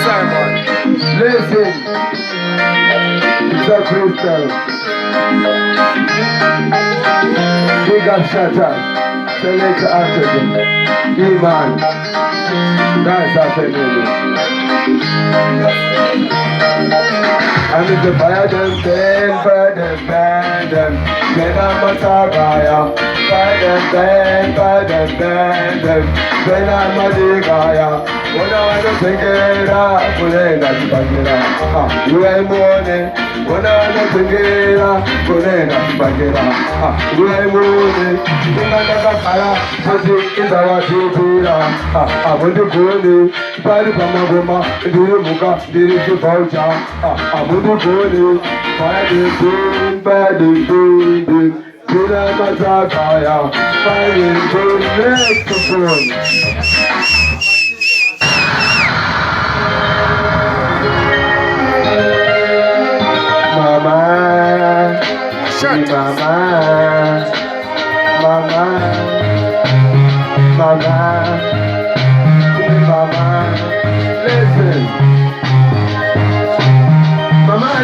Simon. Listen, it's a crystal. Big up Shottas, select after them. E-man, that's our family. And if the fire them, burn them. Then I'm a tagaya. Burn them. Then I'm a digaya. When I don't think it up, when I don't think it up, you ain't morning. When I don't think it up, when I don't think it up, you ain't morning. You can't have a fire, so it's our TV. I want to go in, Paddy Pamagoma, do you muka, did you voucher? I want to go in, Paddy Boom. Kinnah Mazagaya, fighting to next to Mama, listen. Mama,